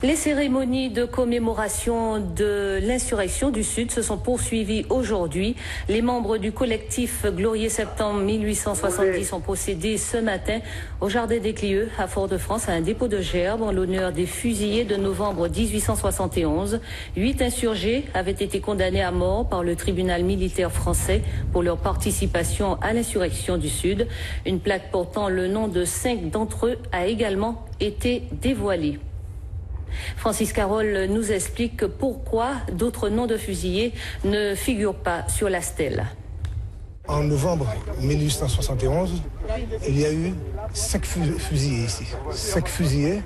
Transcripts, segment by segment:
Les cérémonies de commémoration de l'insurrection du Sud se sont poursuivies aujourd'hui. Les membres du collectif Glorieux Septembre 1870 ont procédé ce matin au Jardin des Clieux à Fort-de-France à un dépôt de gerbes en l'honneur des fusillés de novembre 1871. 8 insurgés avaient été condamnés à mort par le tribunal militaire français pour leur participation à l'insurrection du Sud. Une plaque portant le nom de 5 d'entre eux a également été dévoilée. Francis Carole nous explique pourquoi d'autres noms de fusillés ne figurent pas sur la stèle. En novembre 1871, il y a eu 5 fusillés ici. 5 fusillés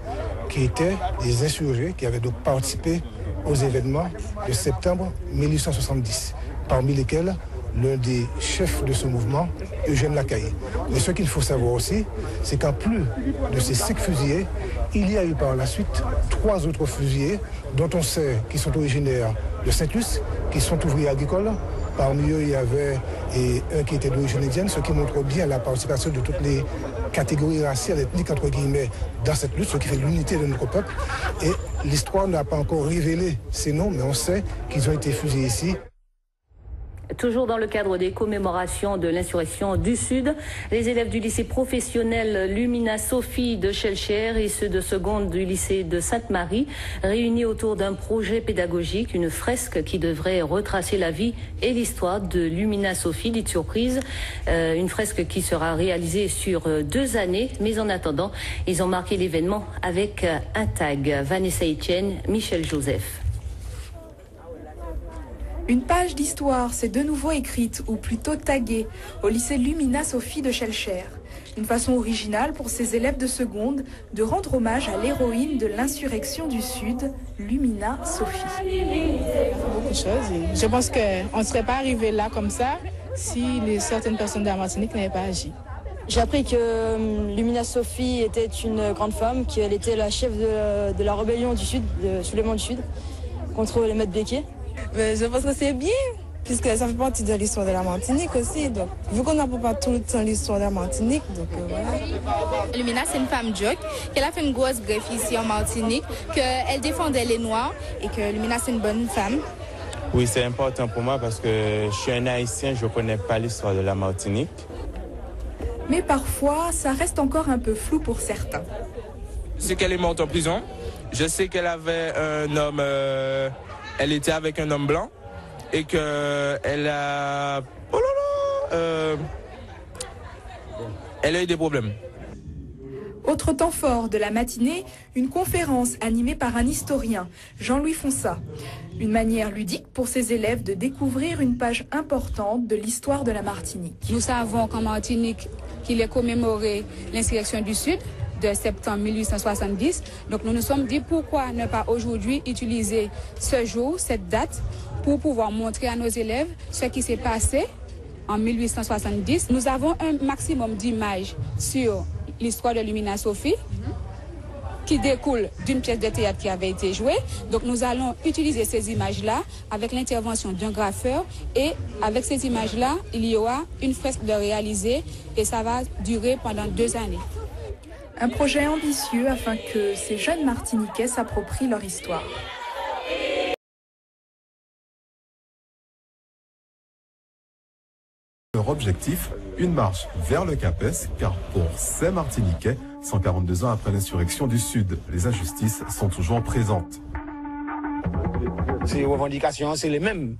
qui étaient des insurgés qui avaient donc participé aux événements de septembre 1870, parmi lesquels l'un des chefs de ce mouvement, Eugène Lacaille. Mais ce qu'il faut savoir aussi, c'est qu'en plus de ces 5 fusillés, il y a eu par la suite 3 autres fusillés dont on sait qu'ils sont originaires de Saint-Luce, qui sont ouvriers agricoles. Parmi eux, il y avait un qui était d'origine indienne, ce qui montre bien la participation de toutes les catégories raciales, ethniques, entre guillemets, dans cette lutte, ce qui fait l'unité de notre peuple. Et l'histoire n'a pas encore révélé ces noms, mais on sait qu'ils ont été fusillés ici. Toujours dans le cadre des commémorations de l'insurrection du Sud, les élèves du lycée professionnel Lumina Sophie de Schellcher et ceux de seconde du lycée de Sainte-Marie, réunis autour d'un projet pédagogique, une fresque qui devrait retracer la vie et l'histoire de Lumina Sophie, dite surprise, une fresque qui sera réalisée sur 2 années, mais en attendant, ils ont marqué l'événement avec un tag. Vanessa Etienne, Michel Joseph. Une page d'histoire s'est de nouveau écrite, ou plutôt taguée, au lycée Lumina Sophie de Schellcher. Une façon originale pour ces élèves de seconde de rendre hommage à l'héroïne de l'insurrection du Sud, Lumina Sophie. Beaucoup de choses. Je pense qu'on ne serait pas arrivé là comme ça si certaines personnes de la Martinique n'avaient pas agi. J'ai appris que Lumina Sophie était une grande femme, qu'elle était la chef de la rébellion du Sud, de Soulèvement du Sud, contre les maîtres Béquet. Mais je pense que c'est bien, puisque ça fait partie de l'histoire de la Martinique aussi. Donc, vu qu'on n'apprend pas tout le temps l'histoire de la Martinique, donc voilà. Lumina, c'est une femme joke, qu'elle a fait une grosse greffe ici en Martinique, qu'elle défendait les Noirs et que Lumina, c'est une bonne femme. Oui, c'est important pour moi parce que je suis un Haïtien, je ne connais pas l'histoire de la Martinique. Mais parfois, ça reste encore un peu flou pour certains. C'est qu'elle est morte en prison. Je sais qu'elle avait un homme... Elle était avec un homme blanc et qu'elle a... elle a eu des problèmes. Autre temps fort de la matinée, une conférence animée par un historien, Jean-Louis Fonsat. Une manière ludique pour ses élèves de découvrir une page importante de l'histoire de la Martinique. Nous savons qu'en Martinique, qu'il est commémoré l'insurrection du Sud de septembre 1870. Donc nous nous sommes dit pourquoi ne pas aujourd'hui utiliser ce jour, cette date, pour pouvoir montrer à nos élèves ce qui s'est passé en 1870. Nous avons un maximum d'images sur l'histoire de Lumina Sophie qui découle d'une pièce de théâtre qui avait été jouée. Donc nous allons utiliser ces images-là avec l'intervention d'un graffeur et avec ces images-là, il y aura une fresque de réaliser et ça va durer pendant 2 années. Un projet ambitieux afin que ces jeunes Martiniquais s'approprient leur histoire. Leur objectif, une marche vers le CAPES, car pour ces Martiniquais, 142 ans après l'insurrection du Sud, les injustices sont toujours présentes. Ces revendications, c'est les mêmes,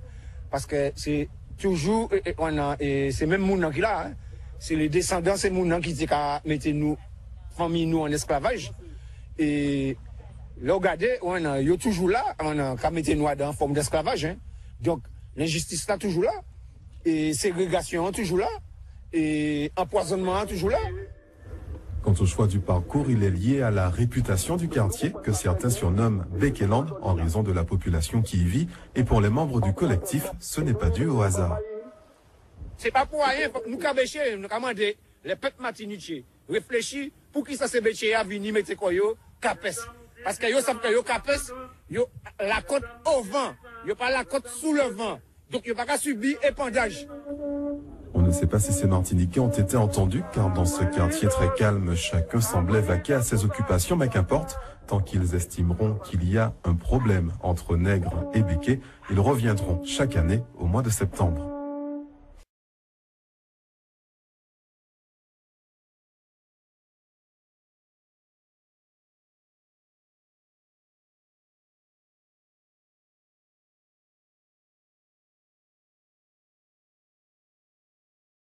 parce que c'est toujours, c'est même Mounan qui l'a, hein. C'est les descendants, c'est Mounan qui dit qu'à mettre nous, famille nous en esclavage. Et là, regardez, il y a toujours là, on a mis nous en forme d'esclavage. Hein. Donc, l'injustice là toujours là. Et ségrégation toujours là. Et empoisonnement toujours là. Quant au choix du parcours, il est lié à la réputation du quartier, que certains surnomment Békeland, en raison de la population qui y vit. Et pour les membres du collectif, ce n'est pas dû au hasard. C'est pas pour rien, nous cabécher, nous commander les peuples martiniquais. Réfléchir pour qui ça se béché à venir mettre quoi yo Capes parce que yo savent que yo Capes yo la côte au vent yo pas la côte sous le vent donc yo pas qu'à subir épandage On ne sait pas si ces Martiniquais ont été entendus, car dans ce quartier très calme, chacun semblait vaquer à ses occupations, mais qu'importe, tant qu'ils estimeront qu'il y a un problème entre nègres et béquets, ils reviendront chaque année au mois de septembre.